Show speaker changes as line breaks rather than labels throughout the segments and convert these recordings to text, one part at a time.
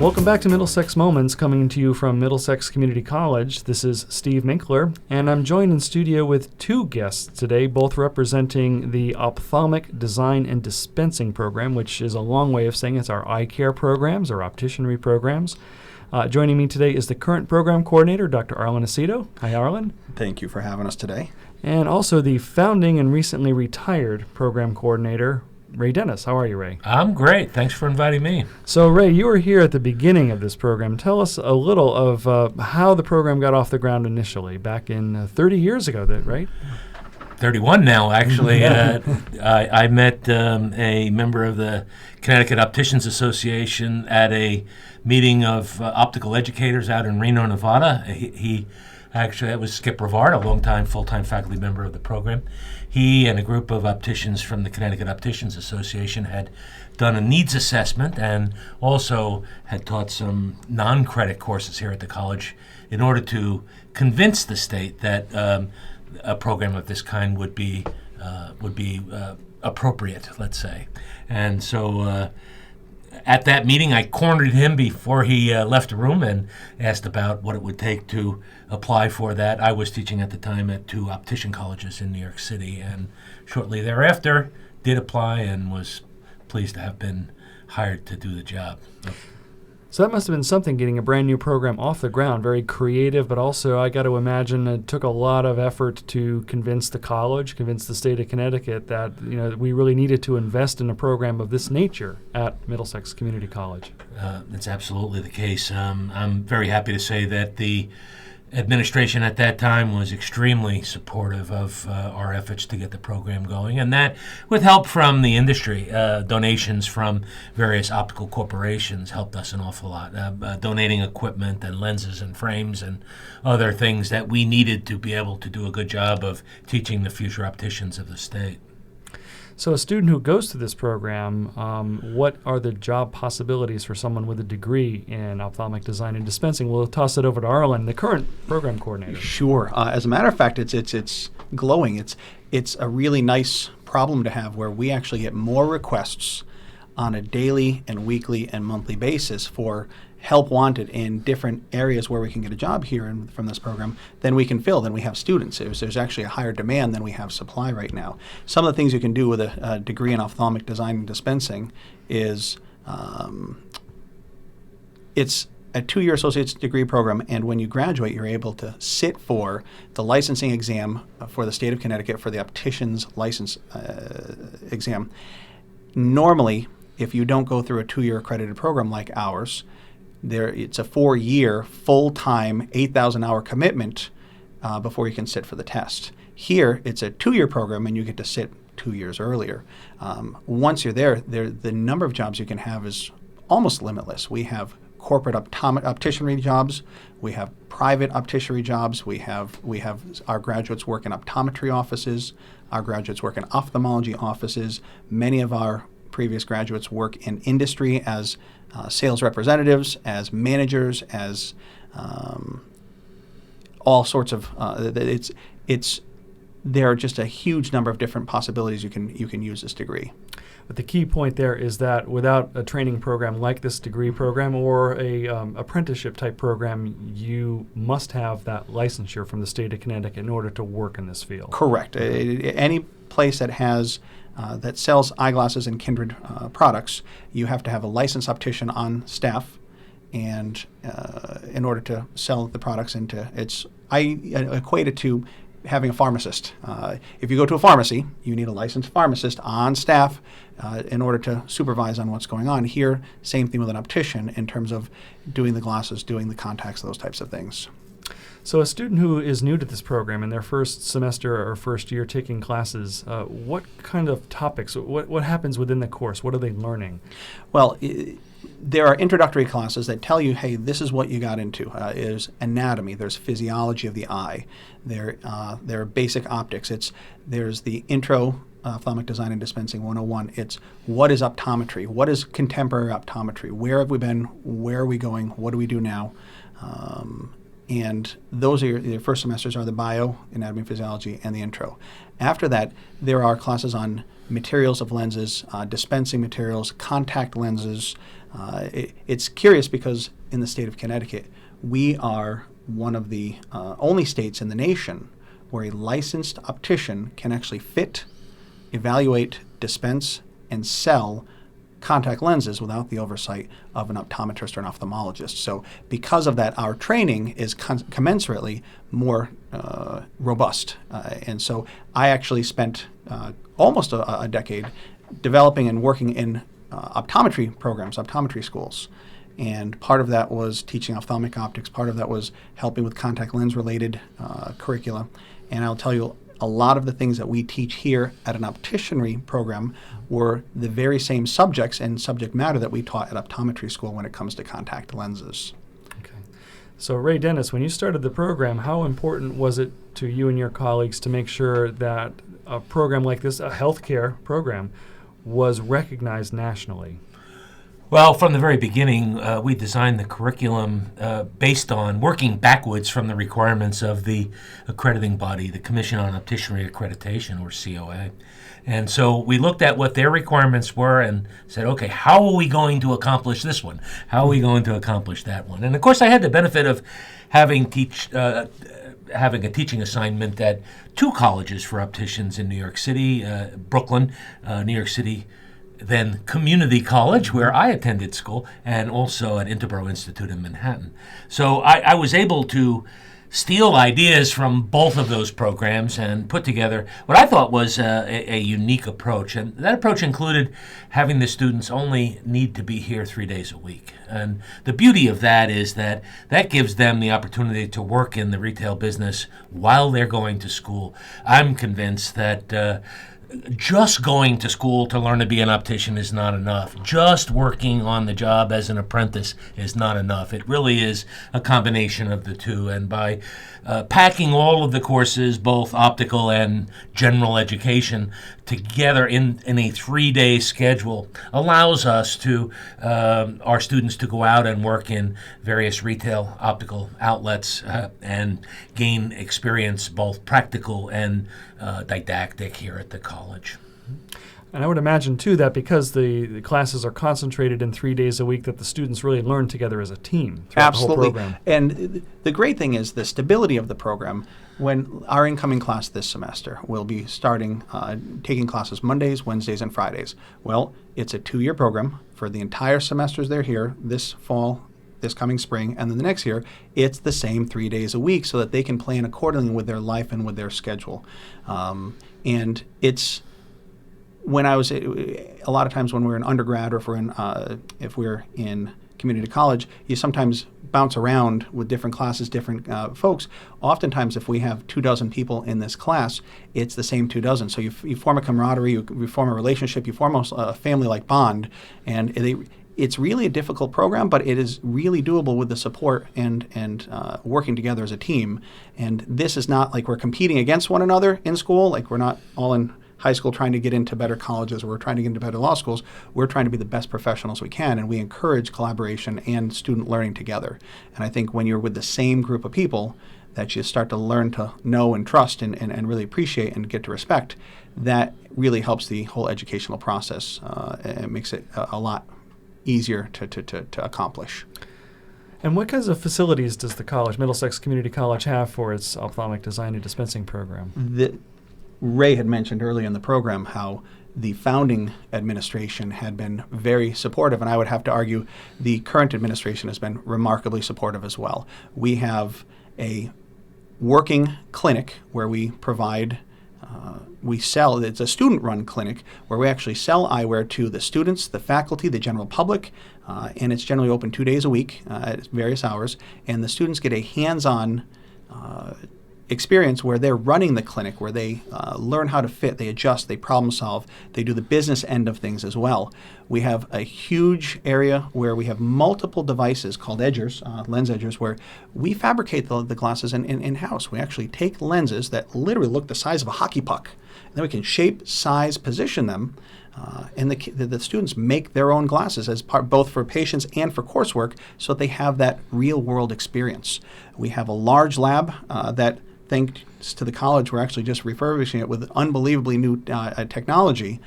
Welcome back to Middlesex Moments, coming to you from Middlesex Community College. This is Steve Minkler, and I'm joined in studio with two guests today, both representing the Ophthalmic Design and Dispensing program, which is a long way of saying it's our eye care programs, or opticianry programs. Joining me today is the current program coordinator, Dr. Aarlan Aceto. Hi, Aarlan.
Thank you for having us today.
And also the founding and recently retired program coordinator, Ray Dennis. How are you, Ray?
I'm great. Thanks for inviting me.
So, Ray, you were here at the beginning of this program. Tell us a little of how the program got off the ground initially, back in 30 years ago, right?
31 now, actually. I met a member of the Connecticut Opticians Association at a meeting of optical educators out in Reno, Nevada. He actually, that was Skip Rivard, a longtime full-time faculty member of the program. He and a group of opticians from the Connecticut Opticians Association had done a needs assessment and also had taught some non-credit courses here at the college in order to convince the state that a program of this kind would be appropriate, let's say. And so at that meeting, I cornered him before he left the room and asked about what it would take to apply for that. I was teaching at the time at two optician colleges in New York City, and shortly thereafter did apply and was pleased to have been hired to do the job.
So that must have been something, getting a brand new program off the ground, very creative, but also I got to imagine it took a lot of effort to convince the college, convince the state of Connecticut that we really needed to invest in a program of this nature at Middlesex Community College.
That's absolutely the case. I'm very happy to say that the administration at that time was extremely supportive of our efforts to get the program going, and that with help from the industry. Donations from various optical corporations helped us an awful lot, donating equipment and lenses and frames and other things that we needed to be able to do a good job of teaching the future opticians of the state.
So a student who goes to this program, what are the job possibilities for someone with a degree in ophthalmic design and dispensing? We'll toss it over to Aarlan, the current program coordinator.
Sure. As a matter of fact, it's glowing. It's a really nice problem to have, where we actually get more requests on a daily and weekly and monthly basis for help wanted in different areas where we can get a job here from this program than we can fill, than we have students. There's actually a higher demand than we have supply right now. Some of the things you can do with a degree in ophthalmic design and dispensing is it's a 2-year associate's degree program, and when you graduate, you're able to sit for the licensing exam for the state of Connecticut for the optician's license exam. Normally, if you don't go through a 2-year accredited program like ours, it's a 4-year, full-time, 8,000-hour commitment before you can sit for the test. Here, it's a 2-year program, and you get to sit 2 years earlier. Once you're there, the number of jobs you can have is almost limitless. We have corporate opticianry jobs. We have private opticianry jobs. We have our graduates work in optometry offices. Our graduates work in ophthalmology offices. Many of our previous graduates work in industry as sales representatives, as managers, as all sorts of. There are just a huge number of different possibilities you can use this degree.
But the key point there is that without a training program like this degree program or a apprenticeship type program, you must have that licensure from the state of Connecticut in order to work in this field.
Correct. Any place that has that sells eyeglasses and kindred products, you have to have a licensed optician on staff, and in order to sell the products I equate it to having a pharmacist. If you go to a pharmacy, you need a licensed pharmacist on staff in order to supervise on what's going on. Here, same thing with an optician in terms of doing the glasses, doing the contacts, those types of things.
So a student who is new to this program in their first semester or first year taking classes, what kind of topics, what happens within the course? What are they learning?
Well, there are introductory classes that tell you, hey, this is what you got into. There's anatomy, there's physiology of the eye, there are basic optics. There's the intro Ophthalmic Design and Dispensing 101. It's what is optometry? What is contemporary optometry? Where have we been? Where are we going? What do we do now? And those are your first semesters are the bio, anatomy, physiology, and the intro. After that, there are classes on materials of lenses, dispensing materials, contact lenses, It's curious because in the state of Connecticut, we are one of the only states in the nation where a licensed optician can actually fit, evaluate, dispense, and sell contact lenses without the oversight of an optometrist or an ophthalmologist. So because of that, our training is commensurately more robust. And so I actually spent almost a decade developing and working in optometry programs, optometry schools. And part of that was teaching ophthalmic optics. Part of that was helping with contact lens related curricula. And I'll tell you, a lot of the things that we teach here at an opticianry program were the very same subjects and subject matter that we taught at optometry school when it comes to contact lenses.
Okay. So Ray Dennis, when you started the program, how important was it to you and your colleagues to make sure that a program like this, a healthcare program, was recognized nationally?
Well, from the very beginning, we designed the curriculum based on working backwards from the requirements of the accrediting body, the Commission on Opticianry Accreditation, or COA. And so we looked at what their requirements were and said, okay, how are we going to accomplish this one? How are we going to accomplish that one? And of course, I had the benefit of having a teaching assignment at two colleges for opticians in New York City, Brooklyn, New York City, then Community College, where I attended school, and also at Interboro Institute in Manhattan. So I was able to steal ideas from both of those programs and put together what I thought was a unique approach. And that approach included having the students only need to be here 3 days a week. And the beauty of that is that that gives them the opportunity to work in the retail business while they're going to school. I'm convinced that just going to school to learn to be an optician is not enough. Just working on the job as an apprentice is not enough. It really is a combination of the two. And by packing all of the courses, both optical and general education, together in a 3-day schedule allows us to, our students to go out and work in various retail optical outlets and gain experience, both practical and didactic, here at the college.
And I would imagine, too, that because the classes are concentrated in 3 days a week, that the students really learn together as a team throughout
Absolutely.
the whole program.
And the great thing is the stability of the program. When our incoming class this semester will be starting taking classes Mondays, Wednesdays, and Fridays. Well, it's a 2-year program. For the entire semesters they're here this fall, this coming spring, and then the next year, it's the same 3 days a week so that they can plan accordingly with their life and with their schedule. And it's when I was a lot of times when we're in undergrad or if we're in community college, you sometimes bounce around with different classes, different folks. Oftentimes, if we have 24 people in this class, it's the same 24. So you form a camaraderie, you form a relationship, you form a family-like bond, and it's really a difficult program, but it is really doable with the support and working together as a team. And this is not like we're competing against one another in school, like we're not all in high school trying to get into better colleges or we're trying to get into better law schools. We're trying to be the best professionals we can, and we encourage collaboration and student learning together. And I think when you're with the same group of people that you start to learn to know and trust and really appreciate and get to respect, that really helps the whole educational process. It makes it a lot easier to accomplish.
And what kinds of facilities does the college, Middlesex Community College, have for its Ophthalmic Design and Dispensing program?
Ray had mentioned earlier in the program how the founding administration had been very supportive, and I would have to argue the current administration has been remarkably supportive as well. We have a working clinic where we provide it's a student-run clinic where we actually sell eyewear to the students, the faculty, the general public, and it's generally open 2 days a week at various hours, and the students get a hands-on experience where they're running the clinic, where they learn how to fit, they adjust, they problem solve, they do the business end of things as well. We have a huge area where we have multiple devices called edgers, lens edgers, where we fabricate the glasses in-house. We actually take lenses that literally look the size of a hockey puck, and then we can shape, size, position them, and the students make their own glasses as part both for patients and for coursework so that they have that real-world experience. We have a large lab that, thanks to the college, we're actually just refurbishing it with unbelievably new technology,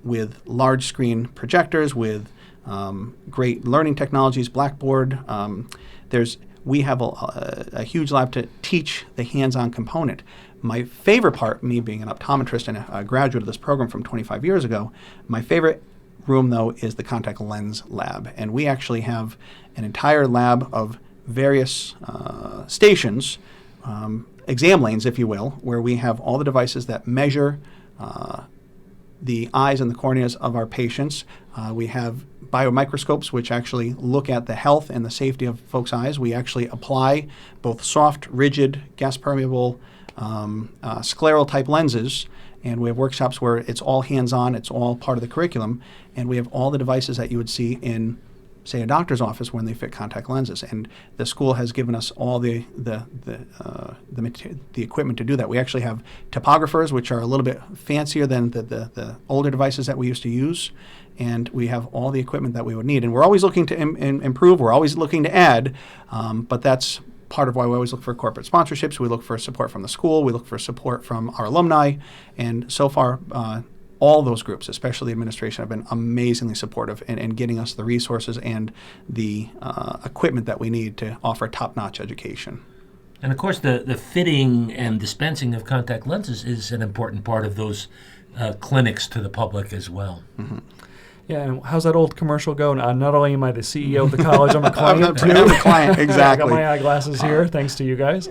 with large screen projectors, with great learning technologies, Blackboard. We have a huge lab to teach the hands-on component. My favorite part, me being an optometrist and a graduate of this program from 25 years ago, my favorite room, though, is the contact lens lab. And we actually have an entire lab of various stations, exam lanes, if you will, where we have all the devices that measure the eyes and the corneas of our patients. We have biomicroscopes, which actually look at the health and the safety of folks' eyes. We actually apply both soft, rigid, gas-permeable, scleral-type lenses, and we have workshops where it's all hands-on, it's all part of the curriculum, and we have all the devices that you would see in, say, a doctor's office when they fit contact lenses. And the school has given us all the equipment to do that. We actually have topographers, which are a little bit fancier than the older devices that we used to use, and we have all the equipment that we would need. And we're always looking to improve. We're always looking to add, but that's part of why we always look for corporate sponsorships. We look for support from the school. We look for support from our alumni. And so far, all those groups, especially the administration, have been amazingly supportive in getting us the resources and the equipment that we need to offer top-notch education.
And of course, the fitting and dispensing of contact lenses is an important part of those clinics to the public as well.
Mm-hmm.
Yeah, and how's that old commercial go? Not only am I the CEO of the college, I'm a client too.
I'm a client, exactly.
I got my eyeglasses here, thanks to you guys.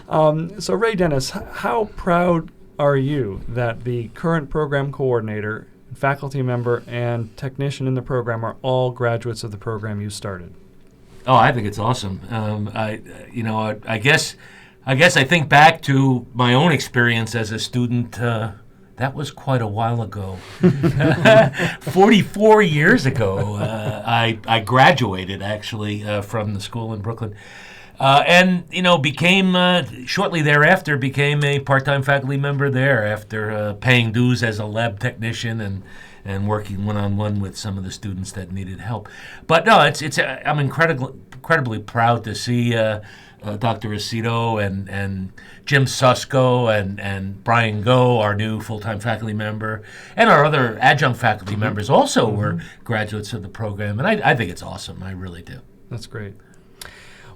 So Ray Dennis, how proud are you that the current program coordinator, faculty member, and technician in the program are all graduates of the program you started?
Oh, I think it's awesome. I guess I think back to my own experience as a student. That was quite a while ago. 44 years ago, I graduated actually from the school in Brooklyn. And shortly thereafter became a part-time faculty member there after paying dues as a lab technician and working one-on-one with some of the students that needed help. But no, I'm incredibly proud to see Dr. Aceto and Jim Susko and Brian Go, our new full-time faculty member, and our other adjunct faculty members also were graduates of the program. And I think it's awesome. I really do.
That's great.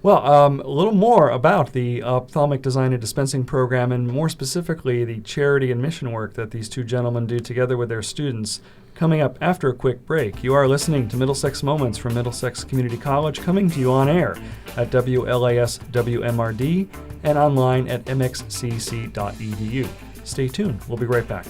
Well, a little more about the Ophthalmic Design and Dispensing program, and more specifically the charity and mission work that these two gentlemen do together with their students, coming up after a quick break. You are listening to Middlesex Moments from Middlesex Community College, coming to you on air at WLAS WMRD and online at mxcc.edu. Stay tuned. We'll be right back.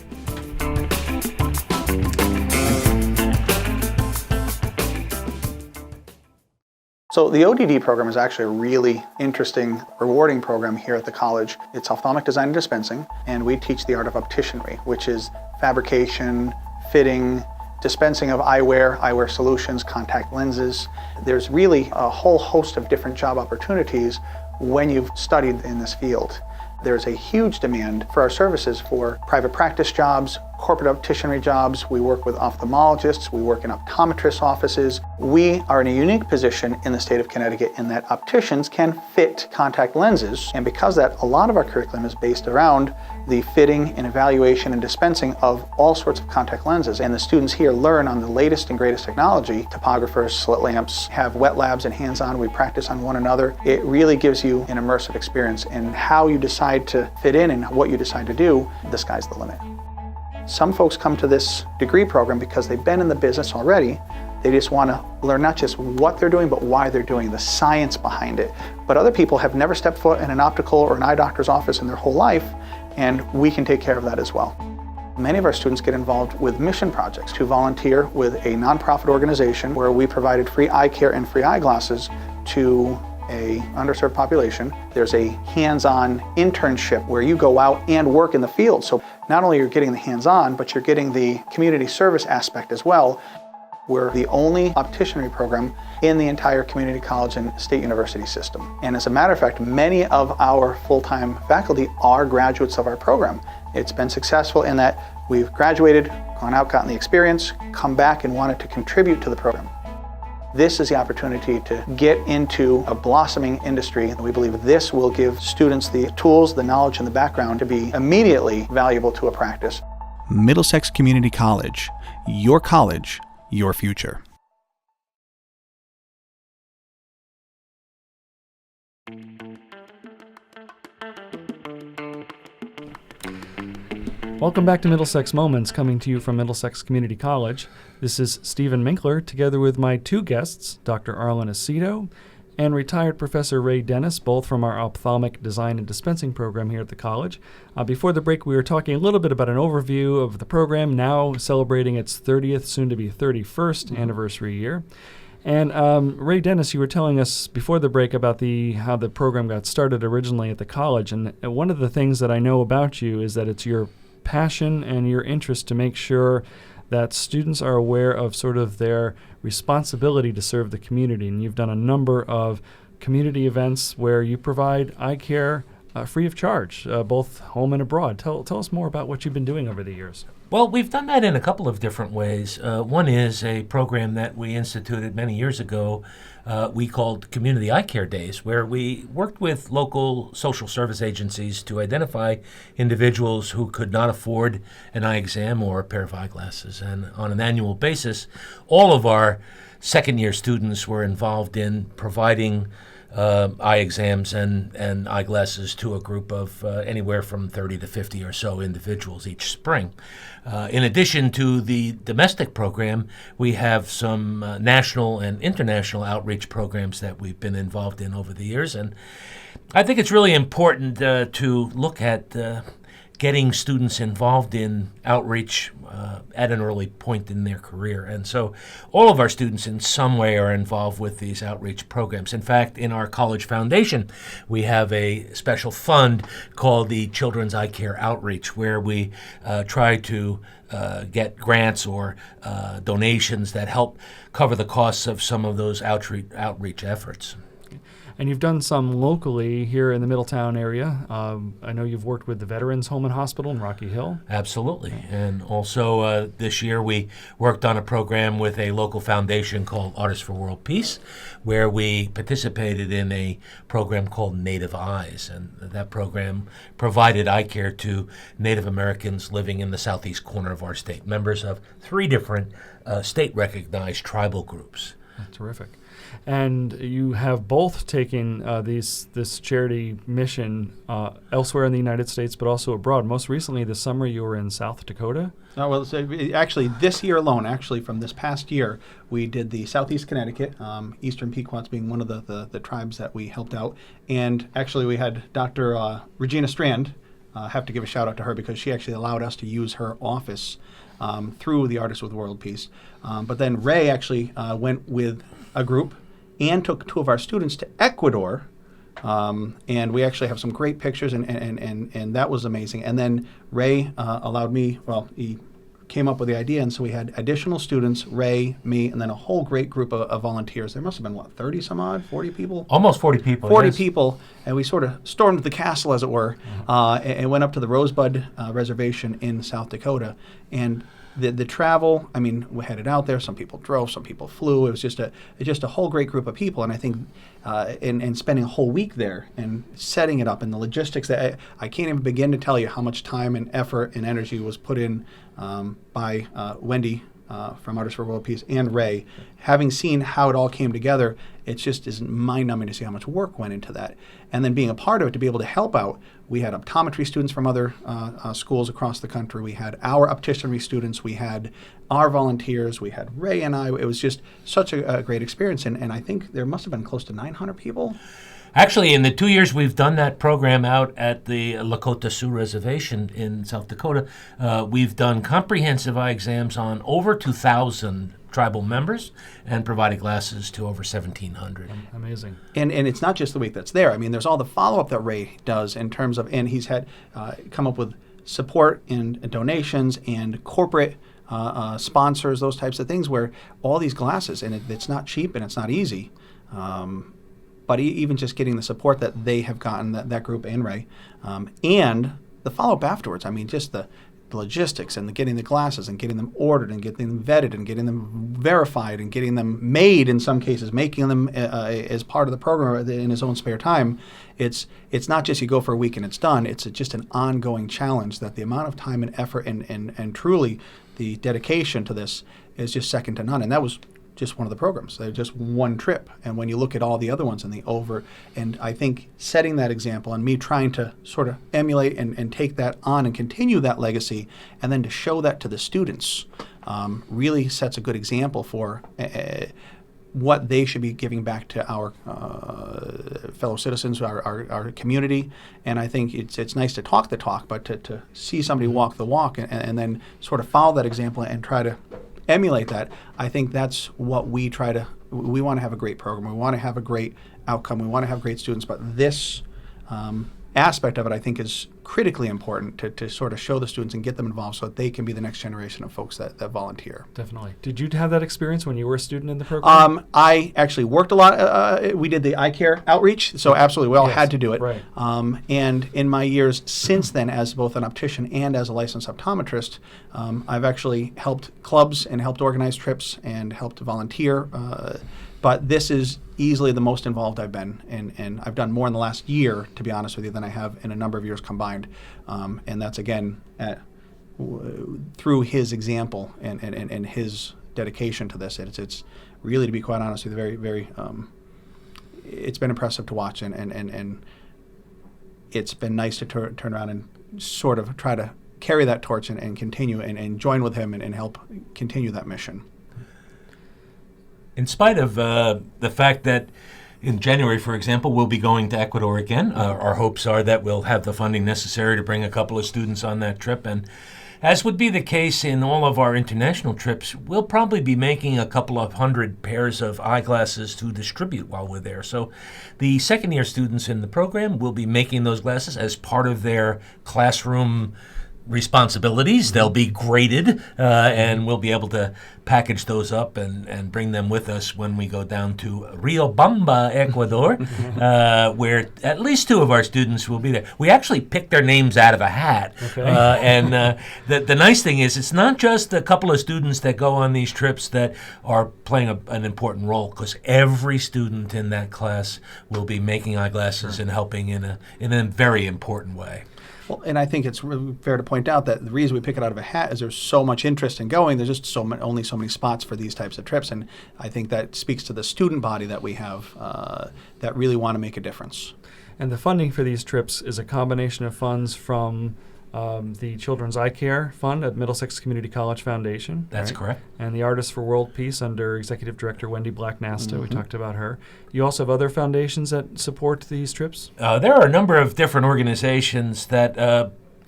So the ODD program is actually a really interesting, rewarding program here at the college. It's Ophthalmic Design and Dispensing, and we teach the art of opticianry, which is fabrication, fitting, dispensing of eyewear solutions, contact lenses. There's really a whole host of different job opportunities when you've studied in this field. There's a huge demand for our services for private practice jobs, corporate opticianry jobs. We work with ophthalmologists. We work in optometrists' offices. We are in a unique position in the state of Connecticut in that opticians can fit contact lenses. And because of that, a lot of our curriculum is based around the fitting and evaluation and dispensing of all sorts of contact lenses. And the students here learn on the latest and greatest technology. Topographers, slit lamps, have wet labs and hands-on. We practice on one another. It really gives you an immersive experience, and how you decide to fit in and what you decide to do, the sky's the limit. Some folks come to this degree program because they've been in the business already. They just want to learn not just what they're doing, but why they're doing, the science behind it. But other people have never stepped foot in an optical or an eye doctor's office in their whole life, and we can take care of that as well. Many of our students get involved with mission projects to volunteer with a nonprofit organization where we provided free eye care and free eyeglasses to a underserved population. There's a hands-on internship where you go out and work in the field. So not only you're getting the hands-on, but you're getting the community service aspect as well. We're the only opticianry program in the entire community college and state university system. And as a matter of fact, many of our full-time faculty are graduates of our program. It's been successful in that we've graduated, gone out, gotten the experience, come back and wanted to contribute to the program. This is the opportunity to get into a blossoming industry. We believe this will give students the tools, the knowledge, and the background to be immediately valuable to a practice.
Middlesex Community College, your college, your future.
Welcome back to Middlesex Moments, coming to you from Middlesex Community College. This is Stephen Minkler, together with my two guests, Dr. Aarlan Aceto and retired Professor Ray Dennis, both from our Ophthalmic Design and Dispensing program here at the college. Before the break, we were talking a little bit about an overview of the program, now celebrating its 30th, soon-to-be 31st anniversary year. And Ray Dennis, you were telling us before the break about how the program got started originally at the college. And one of the things that I know about you is that it's your passion and your interest to make sure that students are aware of sort of their responsibility to serve the community. And you've done a number of community events where you provide eye care free of charge, both home and abroad. Tell us more about what you've been doing over the years.
Well, we've done that in a couple of different ways. One is a program that we instituted many years ago we called Community Eye Care Days, where we worked with local social service agencies to identify individuals who could not afford an eye exam or a pair of eyeglasses. And on an annual basis, all of our second-year students were involved in providing eye exams and eyeglasses to a group of anywhere from 30 to 50 or so individuals each spring. In addition to the domestic program, we have some national and international outreach programs that we've been involved in over the years. And I think it's really important to look at getting students involved in outreach at an early point in their career. And so all of our students in some way are involved with these outreach programs. In fact, in our college foundation, we have a special fund called the Children's Eye Care Outreach, where we try to get grants or donations that help cover the costs of some of those outreach efforts.
And you've done some locally here in the Middletown area. I know you've worked with the Veterans Home and Hospital in Rocky Hill.
Absolutely. And also this year we worked on a program with a local foundation called Artists for World Peace, where we participated in a program called Native Eyes. And that program provided eye care to Native Americans living in the southeast corner of our state, members of 3 different state-recognized tribal groups.
Terrific. And you have both taken this charity mission elsewhere in the United States, but also abroad. Most recently this summer, you were in South Dakota.
Well, actually, this year alone, from this past year, we did the Southeast Connecticut, Eastern Pequots being one of the tribes that we helped out. And actually, we had Dr. Regina Strand. Have to give a shout out to her because she actually allowed us to use her office through the Artists with World Peace. But then Ray actually went with a group and took 2 of our students to Ecuador, and we actually have some great pictures, and that was amazing. And then Ray allowed me, he came up with the idea, and so we had additional students, Ray, me, and then a whole great group of volunteers. There must have been, 30 some odd, 40 people?
Almost 40 people.
40
yes.
people, and we sort of stormed the castle, as it were, and went up to the Rosebud Reservation in South Dakota. And the travel, we headed out there. Some people drove, some people flew. It was just a whole great group of people. And I think in spending a whole week there and setting it up and the logistics, that I can't even begin to tell you how much time and effort and energy was put in by Wendy from Artists for World Peace and Ray. Having seen how it all came together, it just is mind-numbing to see how much work went into that. And then being a part of it, to be able to help out, we had optometry students from other schools across the country. We had our opticianry students. We had our volunteers. We had Ray and I. It was just such a great experience. And I think there must have been close to 900 people.
Actually, in the 2 years we've done that program out at the Lakota Sioux Reservation in South Dakota, we've done comprehensive eye exams on over 2,000 tribal members and provided glasses to over 1,700.
Amazing.
And it's not just the week that's there. There's all the follow-up that Ray does in terms of, and he's had come up with support and donations and corporate sponsors, those types of things, where all these glasses, and it's not cheap and it's not easy. But even just getting the support that they have gotten, that group and Ray, and the follow-up afterwards. Just the logistics and getting the glasses and getting them ordered and getting them vetted and getting them verified and getting them made, in some cases, making them as part of the program in his own spare time. It's not just you go for a week and it's done. It's just an ongoing challenge that the amount of time and effort and truly the dedication to this is just second to none. And that was just one of the programs. They're just one trip. And when you look at all the other ones and I think setting that example and me trying to sort of emulate and take that on and continue that legacy, and then to show that to the students, really sets a good example for what they should be giving back to our fellow citizens, our community. And I think it's nice to talk the talk, but to see somebody walk the walk and then sort of follow that example and try to emulate that, I think that's what we want to have a great program. We want to have a great outcome. We want to have great students, but this aspect of it, I think, is critically important to sort of show the students and get them involved so that they can be the next generation of folks that volunteer.
Definitely. Did you have that experience when you were a student in the program?
I actually worked a lot. We did the eye care outreach, so absolutely, we all had to do it.
Right.
And in my years since then, as both an optician and as a licensed optometrist, I've actually helped clubs and helped organize trips and helped volunteer. But this is easily the most involved I've been, and I've done more in the last year, to be honest with you, than I have in a number of years combined. And that's, again, through his example and his dedication to this. It's really, to be quite honest with you, very, very, it's been impressive to watch, and it's been nice to turn around and sort of try to carry that torch and continue and join with him and help continue that mission.
In spite of the fact that in January, for example, we'll be going to Ecuador again, our hopes are that we'll have the funding necessary to bring a couple of students on that trip. And as would be the case in all of our international trips, we'll probably be making a couple of hundred pairs of eyeglasses to distribute while we're there. So the second-year students in the program will be making those glasses as part of their classroom responsibilities. They'll be graded, and we'll be able to package those up and bring them with us when we go down to Riobamba, Ecuador, where at least two of our students will be there. We actually picked their names out of a hat. Okay. And the nice thing is it's not just a couple of students that go on these trips that are playing an important role, because every student in that class will be making eyeglasses and helping in a very important way.
Well, and I think it's really fair to point out that the reason we pick it out of a hat is there's so much interest in going. There's just only so many spots for these types of trips, and I think that speaks to the student body that we have that really want to make a difference.
And the funding for these trips is a combination of funds from the Children's Eye Care Fund at Middlesex Community College Foundation.
That's correct.
And the Artists for World Peace under Executive Director Wendy Black-Nasta. We talked about her. You also have other foundations that support these trips?
There are a number of different organizations that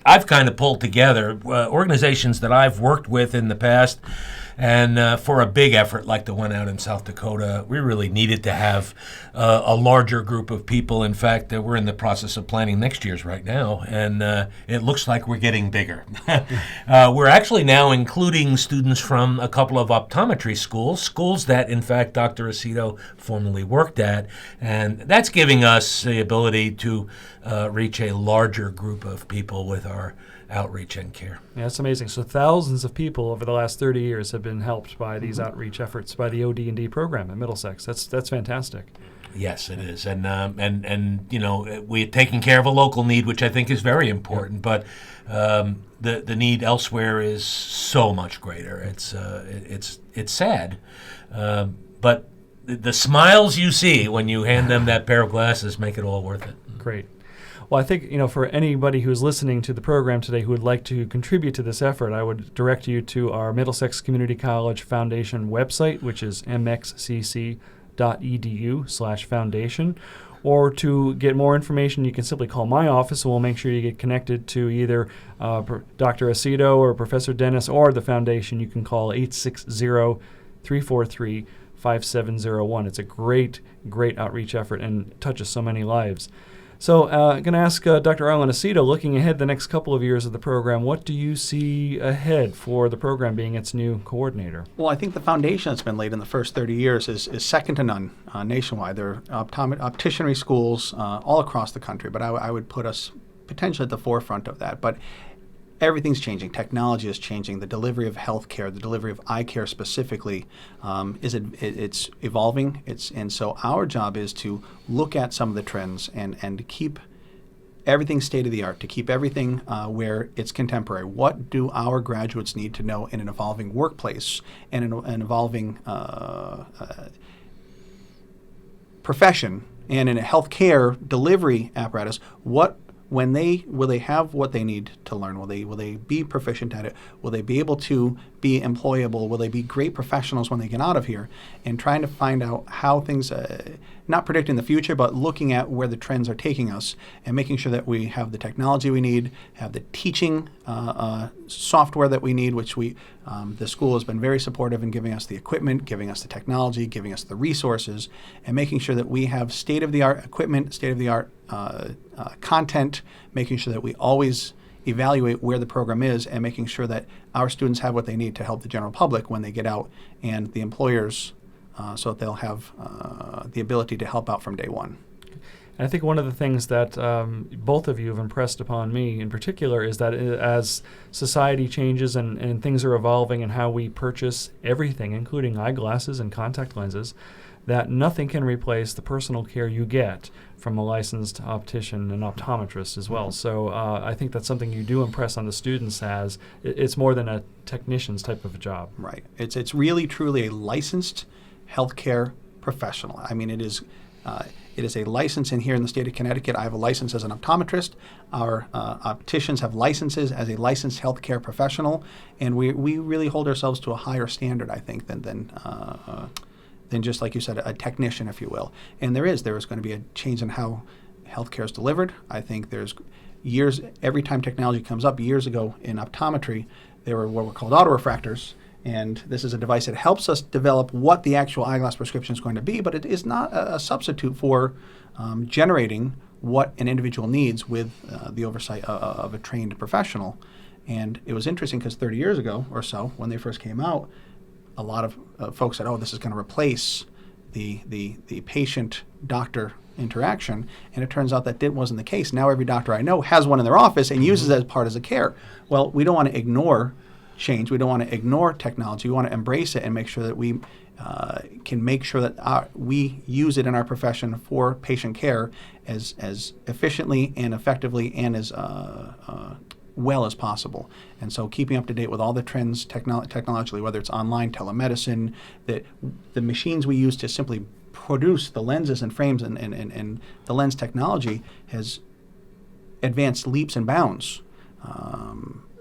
I've kind of pulled together, organizations that I've worked with in the past. And for a big effort like the one out in South Dakota, we really needed to have a larger group of people. In fact, we're in the process of planning next year's right now, and it looks like we're getting bigger. We're actually now including students from a couple of optometry schools that, in fact, Dr. Aceto formerly worked at, and that's giving us the ability to reach a larger group of people with our outreach and care.
Yeah, that's amazing. So thousands of people over the last 30 years have been helped by these outreach efforts by the OD&D program at Middlesex. That's fantastic.
Yes, it is, and you know, we're taking care of a local need, which I think is very important. But the need elsewhere is so much greater. It's sad, but the smiles you see when you hand them that pair of glasses make it all worth it.
Great. Well, I think, for anybody who's listening to the program today who would like to contribute to this effort, I would direct you to our Middlesex Community College Foundation website, which is mxcc.edu/foundation. Or to get more information, you can simply call my office, and we'll make sure you get connected to either Dr. Aceto or Professor Dennis or the foundation. You can call 860-343-5701. It's a great, great outreach effort and touches so many lives. So I'm going to ask Dr. Aarlan Aceto, looking ahead the next couple of years of the program, what do you see ahead for the program being its new coordinator?
Well, I think the foundation that's been laid in the first 30 years is second to none nationwide. There are opticianry schools all across the country, but I would put us potentially at the forefront of that. But everything's changing. Technology is changing. The delivery of healthcare, the delivery of eye care specifically, it's evolving. And so our job is to look at some of the trends and keep everything state of the art, to keep everything where it's contemporary. What do our graduates need to know in an evolving workplace and an evolving profession and in a healthcare delivery apparatus? Will they have what they need to learn? Will they be proficient at it? Will they be able to be employable? Will they be great professionals when they get out of here? And trying to find out how things, not predicting the future, but looking at where the trends are taking us and making sure that we have the technology we need, have the teaching software that we need, which the school has been very supportive in giving us the equipment, giving us the technology, giving us the resources, and making sure that we have state-of-the-art equipment, state-of-the-art content, making sure that we always evaluate where the program is and making sure that our students have what they need to help the general public when they get out, and the employers so that they'll have the ability to help out from day one.
And I think one of the things that both of you have impressed upon me in particular is that as society changes and things are evolving and how we purchase everything, including eyeglasses and contact lenses, that nothing can replace the personal care you get from a licensed optician and optometrist as well. So I think that's something you do impress on the students as it's more than a technician's type of a job.
Right. It's really, truly a licensed healthcare professional. I mean, it is a license in here in the state of Connecticut. I have a license as an optometrist. Our opticians have licenses as a licensed healthcare professional, and we really hold ourselves to a higher standard, I think, than just, like you said, a technician, if you will. And there is going to be a change in how healthcare is delivered. I think there's every time technology comes up. Years ago in optometry, there were what were called autorefractors, and this is a device that helps us develop what the actual eyeglass prescription is going to be, but it is not a substitute for generating what an individual needs with the oversight of a trained professional. And it was interesting because 30 years ago or so, when they first came out, a lot of folks said, "Oh, this is going to replace the patient-doctor interaction," and it turns out that wasn't the case. Now every doctor I know has one in their office and uses it as part of the care. Well, we don't want to ignore change. We don't want to ignore technology. We want to embrace it and make sure that we can make sure that we use it in our profession for patient care as efficiently and effectively and as well as possible. And so keeping up to date with all the trends technologically, whether it's online, telemedicine, the machines we use to simply produce the lenses and frames and the lens technology has advanced leaps and bounds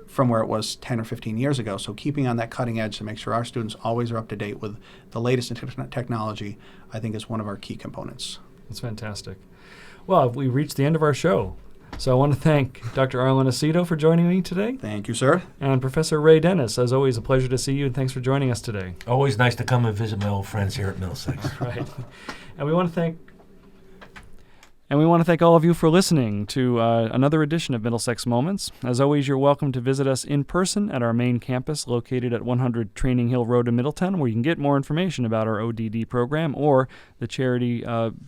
from where it was 10 or 15 years ago. So keeping on that cutting edge to make sure our students always are up to date with the latest in technology, I think is one of our key components.
That's fantastic. Well, we reached the end of our show. So I want to thank Dr. Aarlan Aceto for joining me today.
Thank you, sir.
And Professor Ray Dennis, as always, a pleasure to see you, and thanks for joining us today.
Always nice to come and visit my old friends here at Middlesex.
Right. And we want to thank all of you for listening to another edition of Middlesex Moments. As always, you're welcome to visit us in person at our main campus located at 100 Training Hill Road in Middletown, where you can get more information about our ODD program or the charity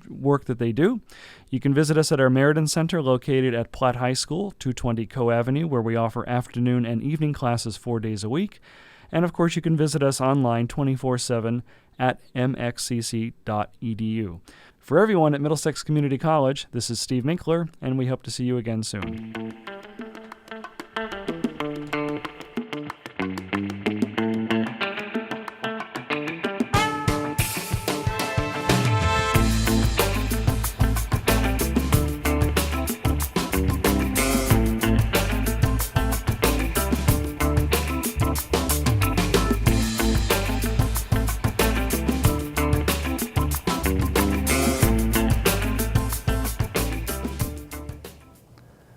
work that they do. You can visit us at our Meriden Center located at Platt High School, 220 Co Avenue, where we offer afternoon and evening classes 4 days a week. And of course, you can visit us online 24/7 at mxcc.edu. For everyone at Middlesex Community College, this is Steve Minkler, and we hope to see you again soon.